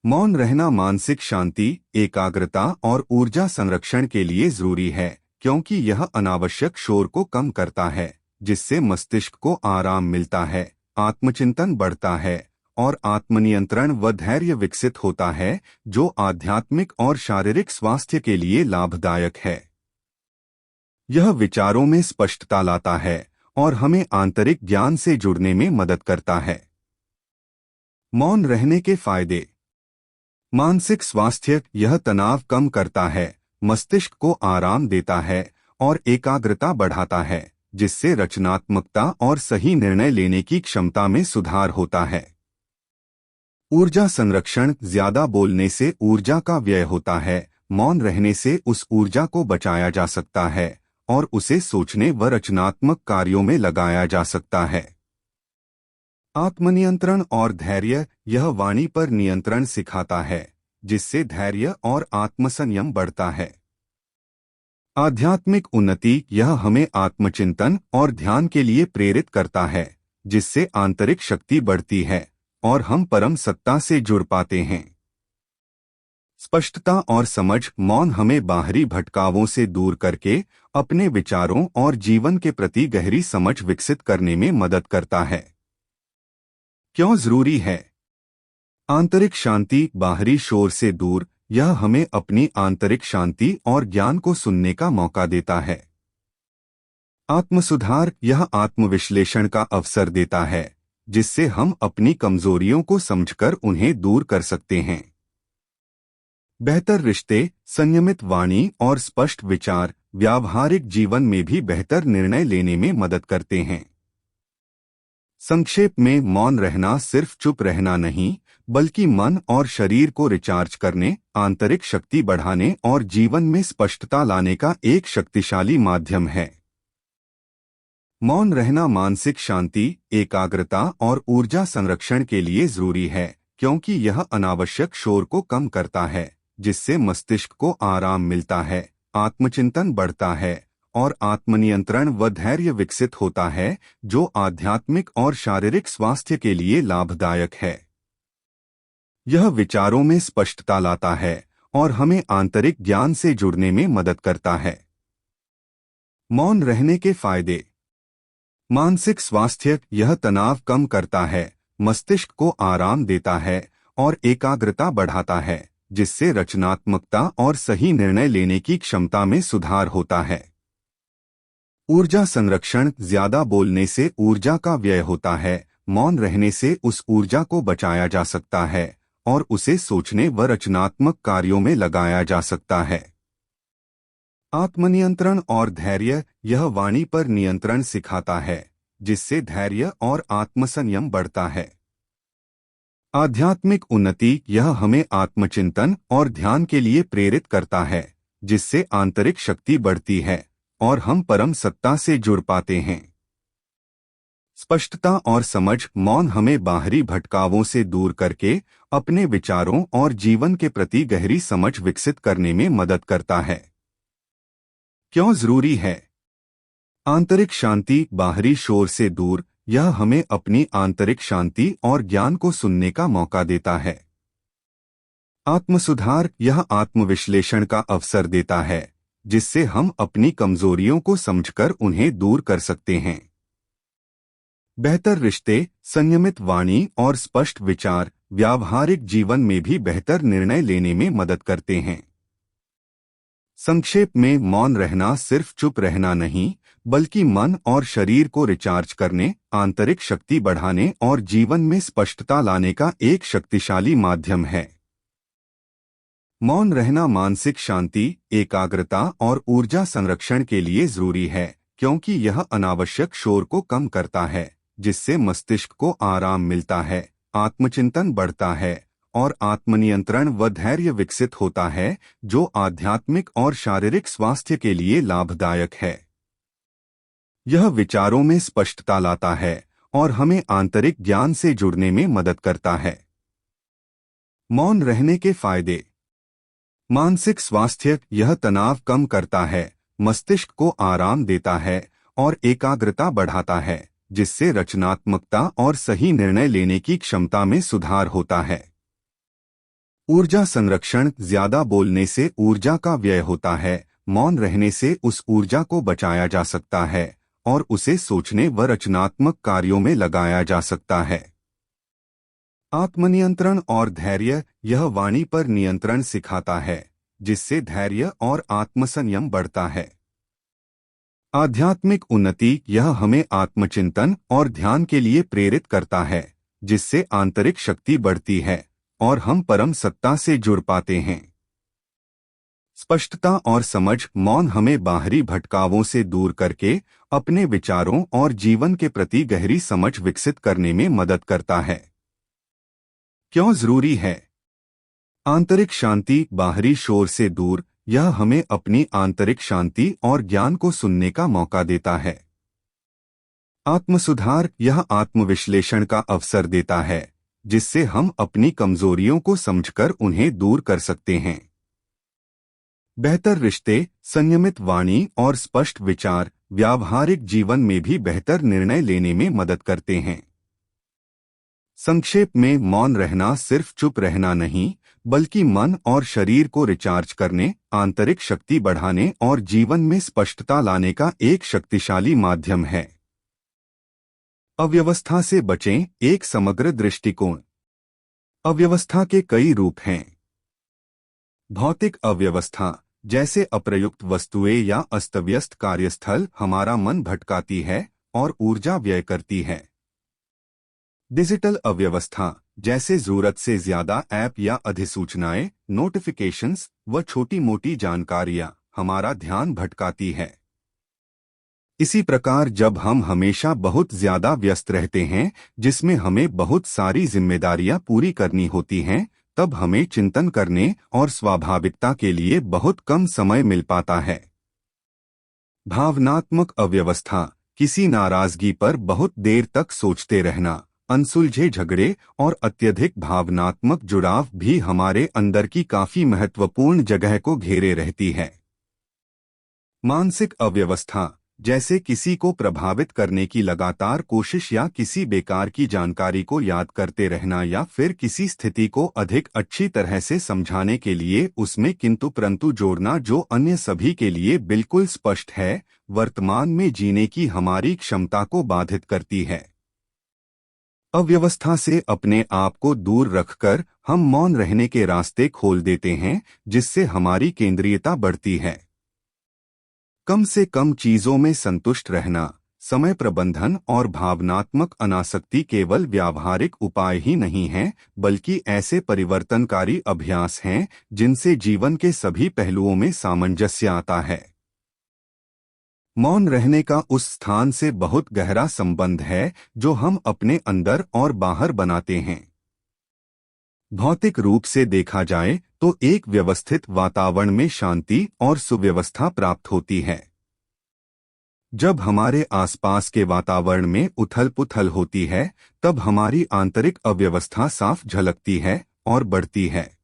मौन रहना मानसिक शांति, एकाग्रता और ऊर्जा संरक्षण के लिए जरूरी है, क्योंकि यह अनावश्यक शोर को कम करता है, जिससे मस्तिष्क को आराम मिलता है, आत्मचिंतन बढ़ता है और आत्मनियंत्रण व धैर्य विकसित होता है, जो आध्यात्मिक और शारीरिक स्वास्थ्य के लिए लाभदायक है। यह विचारों में स्पष्टता लाता है और हमें आंतरिक ज्ञान से जुड़ने में मदद करता है। मौन रहने के फायदे। मानसिक स्वास्थ्य। यह तनाव कम करता है, मस्तिष्क को आराम देता है और एकाग्रता बढ़ाता है, जिससे रचनात्मकता और सही निर्णय लेने की क्षमता में सुधार होता है। ऊर्जा संरक्षण। ज्यादा बोलने से ऊर्जा का व्यय होता है, मौन रहने से उस ऊर्जा को बचाया जा सकता है और उसे सोचने व रचनात्मक कार्यों में लगाया जा सकता है। आत्मनियंत्रण और धैर्य। यह वाणी पर नियंत्रण सिखाता है, जिससे धैर्य और आत्मसंयम बढ़ता है। आध्यात्मिक उन्नति। यह हमें आत्मचिंतन और ध्यान के लिए प्रेरित करता है, जिससे आंतरिक शक्ति बढ़ती है और हम परम सत्ता से जुड़ पाते हैं। स्पष्टता और समझ। मौन हमें बाहरी भटकावों से दूर करके अपने विचारों और जीवन के प्रति गहरी समझ विकसित करने में मदद करता है। क्यों जरूरी है? आंतरिक शांति। बाहरी शोर से दूर, यह हमें अपनी आंतरिक शांति और ज्ञान को सुनने का मौका देता है। आत्मसुधार। यह आत्मविश्लेषण का अवसर देता है, जिससे हम अपनी कमजोरियों को समझकर उन्हें दूर कर सकते हैं। बेहतर रिश्ते। संयमित वाणी और स्पष्ट विचार व्यावहारिक जीवन में भी बेहतर निर्णय लेने में मदद करते हैं। संक्षेप में, मौन रहना सिर्फ चुप रहना नहीं, बल्कि मन और शरीर को रिचार्ज करने, आंतरिक शक्ति बढ़ाने और जीवन में स्पष्टता लाने का एक शक्तिशाली माध्यम है। मौन रहना मानसिक शांति, एकाग्रता और ऊर्जा संरक्षण के लिए जरूरी है, क्योंकि यह अनावश्यक शोर को कम करता है, जिससे मस्तिष्क को आराम मिलता है, आत्मचिंतन बढ़ता है और आत्मनियंत्रण व धैर्य विकसित होता है, जो आध्यात्मिक और शारीरिक स्वास्थ्य के लिए लाभदायक है। यह विचारों में स्पष्टता लाता है और हमें आंतरिक ज्ञान से जुड़ने में मदद करता है। मौन रहने के फायदे। मानसिक स्वास्थ्य। यह तनाव कम करता है, मस्तिष्क को आराम देता है और एकाग्रता बढ़ाता है, जिससे रचनात्मकता और सही निर्णय लेने की क्षमता में सुधार होता है। ऊर्जा संरक्षण। ज्यादा बोलने से ऊर्जा का व्यय होता है, मौन रहने से उस ऊर्जा को बचाया जा सकता है और उसे सोचने व रचनात्मक कार्यों में लगाया जा सकता है। आत्मनियंत्रण और धैर्य। यह वाणी पर नियंत्रण सिखाता है, जिससे धैर्य और आत्मसंयम बढ़ता है। आध्यात्मिक उन्नति। यह हमें आत्मचिंतन और ध्यान के लिए प्रेरित करता है, जिससे आंतरिक शक्ति बढ़ती है और हम परम सत्ता से जुड़ पाते हैं। स्पष्टता और समझ। मौन हमें बाहरी भटकावों से दूर करके अपने विचारों और जीवन के प्रति गहरी समझ विकसित करने में मदद करता है। क्यों जरूरी है? आंतरिक शांति। बाहरी शोर से दूर, यह हमें अपनी आंतरिक शांति और ज्ञान को सुनने का मौका देता है। आत्मसुधार। यह आत्मविश्लेषण का अवसर देता है, जिससे हम अपनी कमजोरियों को समझकर उन्हें दूर कर सकते हैं। बेहतर रिश्ते। संयमित वाणी और स्पष्ट विचार व्यावहारिक जीवन में भी बेहतर निर्णय लेने में मदद करते हैं। संक्षेप में, मौन रहना सिर्फ चुप रहना नहीं, बल्कि मन और शरीर को रिचार्ज करने, आंतरिक शक्ति बढ़ाने और जीवन में स्पष्टता लाने का एक शक्तिशाली माध्यम है। मौन रहना मानसिक शांति, एकाग्रता और ऊर्जा संरक्षण के लिए जरूरी है, क्योंकि यह अनावश्यक शोर को कम करता है, जिससे मस्तिष्क को आराम मिलता है, आत्मचिंतन बढ़ता है और आत्मनियंत्रण व धैर्य विकसित होता है, जो आध्यात्मिक और शारीरिक स्वास्थ्य के लिए लाभदायक है। यह विचारों में स्पष्टता लाता है और हमें आंतरिक ज्ञान से जुड़ने में मदद करता है। मौन रहने के फायदे। मानसिक स्वास्थ्य। यह तनाव कम करता है, मस्तिष्क को आराम देता है और एकाग्रता बढ़ाता है, जिससे रचनात्मकता और सही निर्णय लेने की क्षमता में सुधार होता है। ऊर्जा संरक्षण। ज्यादा बोलने से ऊर्जा का व्यय होता है, मौन रहने से उस ऊर्जा को बचाया जा सकता है और उसे सोचने व रचनात्मक कार्यों में लगाया जा सकता है। आत्मनियंत्रण और धैर्य। यह वाणी पर नियंत्रण सिखाता है, जिससे धैर्य और आत्मसंयम बढ़ता है। आध्यात्मिक उन्नति। यह हमें आत्मचिंतन और ध्यान के लिए प्रेरित करता है, जिससे आंतरिक शक्ति बढ़ती है और हम परम सत्ता से जुड़ पाते हैं। स्पष्टता और समझ। मौन हमें बाहरी भटकावों से दूर करके अपने विचारों और जीवन के प्रति गहरी समझ विकसित करने में मदद करता है। क्यों जरूरी है? आंतरिक शांति। बाहरी शोर से दूर, यह हमें अपनी आंतरिक शांति और ज्ञान को सुनने का मौका देता है। आत्मसुधार। यह आत्मविश्लेषण का अवसर देता है, जिससे हम अपनी कमजोरियों को समझकर उन्हें दूर कर सकते हैं। बेहतर रिश्ते। संयमित वाणी और स्पष्ट विचार व्यावहारिक जीवन में भी बेहतर निर्णय लेने में मदद करते हैं। संक्षेप में, मौन रहना सिर्फ चुप रहना नहीं, बल्कि मन और शरीर को रिचार्ज करने, आंतरिक शक्ति बढ़ाने और जीवन में स्पष्टता लाने का एक शक्तिशाली माध्यम है। अव्यवस्था से बचें। एक समग्र दृष्टिकोण। अव्यवस्था के कई रूप हैं। भौतिक अव्यवस्था, जैसे अप्रयुक्त वस्तुएं या अस्तव्यस्त कार्यस्थल, हमारा मन भटकाती है और ऊर्जा व्यय करती है। डिजिटल अव्यवस्था, जैसे जरूरत से ज्यादा ऐप या अधिसूचनाएं, नोटिफिकेशंस व छोटी मोटी जानकारियां, हमारा ध्यान भटकाती है। इसी प्रकार जब हम हमेशा बहुत ज्यादा व्यस्त रहते हैं, जिसमें हमें बहुत सारी जिम्मेदारियां पूरी करनी होती हैं, तब हमें चिंतन करने और स्वाभाविकता के लिए बहुत कम समय मिल पाता है। भावनात्मक अव्यवस्था, किसी नाराजगी पर बहुत देर तक सोचते रहना, अनसुलझे झगड़े और अत्यधिक भावनात्मक जुड़ाव भी हमारे अंदर की काफी महत्वपूर्ण जगह को घेरे रहती है। मानसिक अव्यवस्था, जैसे किसी को प्रभावित करने की लगातार कोशिश या किसी बेकार की जानकारी को याद करते रहना या फिर किसी स्थिति को अधिक अच्छी तरह से समझाने के लिए उसमें किंतु परंतु जोड़ना, जो अन्य सभी के लिए बिल्कुल स्पष्ट है, वर्तमान में जीने की हमारी क्षमता को बाधित करती है। अव्यवस्था से अपने आप को दूर रखकर हम मौन रहने के रास्ते खोल देते हैं, जिससे हमारी केंद्रीयता बढ़ती है। कम से कम चीजों में संतुष्ट रहना, समय प्रबंधन और भावनात्मक अनासक्ति केवल व्यावहारिक उपाय ही नहीं हैं, बल्कि ऐसे परिवर्तनकारी अभ्यास हैं जिनसे जीवन के सभी पहलुओं में सामंजस्य आता है। मौन रहने का उस स्थान से बहुत गहरा संबंध है जो हम अपने अंदर और बाहर बनाते हैं। भौतिक रूप से देखा जाए तो एक व्यवस्थित वातावरण में शांति और सुव्यवस्था प्राप्त होती है। जब हमारे आसपास के वातावरण में उथल-पुथल होती है, तब हमारी आंतरिक अव्यवस्था साफ झलकती है और बढ़ती है।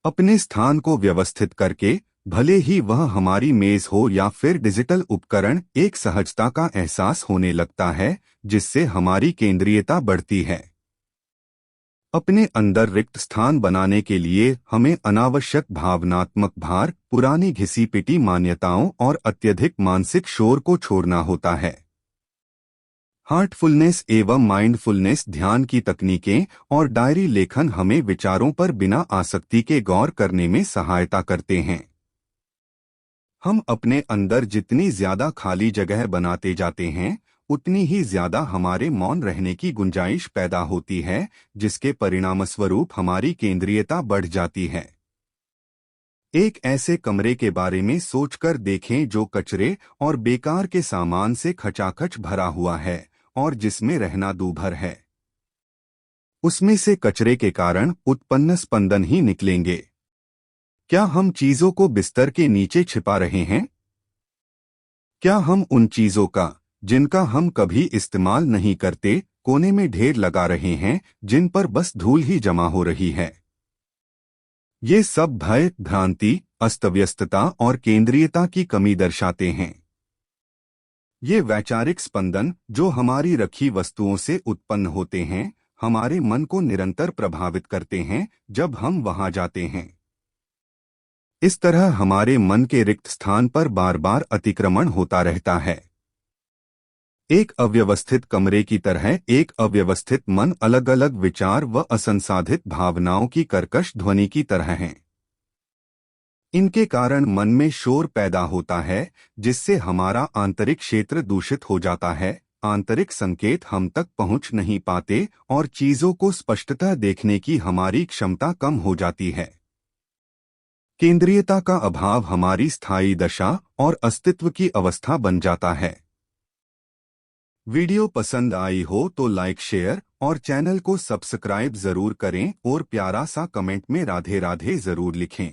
अपने स्थान को व्यवस्थित करके, भले ही वह हमारी मेज हो या फिर डिजिटल उपकरण, एक सहजता का एहसास होने लगता है, जिससे हमारी केंद्रीयता बढ़ती है। अपने अंदर रिक्त स्थान बनाने के लिए हमें अनावश्यक भावनात्मक भार, पुरानी घिसी-पिटी मान्यताओं और अत्यधिक मानसिक शोर को छोड़ना होता है। हार्टफुलनेस एवं माइंडफुलनेस ध्यान की तकनीकें और डायरी लेखन हमें विचारों पर बिना आसक्ति के गौर करने में सहायता करते हैं। हम अपने अंदर जितनी ज्यादा खाली जगह बनाते जाते हैं, उतनी ही ज्यादा हमारे मौन रहने की गुंजाइश पैदा होती है, जिसके परिणामस्वरूप हमारी केंद्रीयता बढ़ जाती है। एक ऐसे कमरे के बारे में सोचकर देखें जो कचरे और बेकार के सामान से खचाखच भरा हुआ है और जिसमें रहना दूभर है। उसमें से कचरे के कारण उत्पन्न स्पंदन ही निकलेंगे। क्या हम चीजों को बिस्तर के नीचे छिपा रहे हैं? क्या हम उन चीजों का, जिनका हम कभी इस्तेमाल नहीं करते, कोने में ढेर लगा रहे हैं, जिन पर बस धूल ही जमा हो रही है? ये सब भय, भ्रांति, अस्तव्यस्तता और केंद्रीयता की कमी दर्शाते हैं। ये वैचारिक स्पंदन जो हमारी रखी वस्तुओं से उत्पन्न होते हैं, हमारे मन को निरंतर प्रभावित करते हैं जब हम वहां जाते हैं। इस तरह हमारे मन के रिक्त स्थान पर बार बार अतिक्रमण होता रहता है। एक अव्यवस्थित कमरे की तरह एक अव्यवस्थित मन अलग अलग विचार व असंसाधित भावनाओं की कर्कश ध्वनि की तरह हैं। इनके कारण मन में शोर पैदा होता है, जिससे हमारा आंतरिक क्षेत्र दूषित हो जाता है, आंतरिक संकेत हम तक पहुंच नहीं पाते और चीजों को स्पष्टतः देखने की हमारी क्षमता कम हो जाती है। केंद्रीयता का अभाव हमारी स्थायी दशा और अस्तित्व की अवस्था बन जाता है। वीडियो पसंद आई हो तो लाइक शेयर और चैनल को सब्सक्राइब जरूर करें और प्यारा सा कमेंट में राधे राधे जरूर लिखें।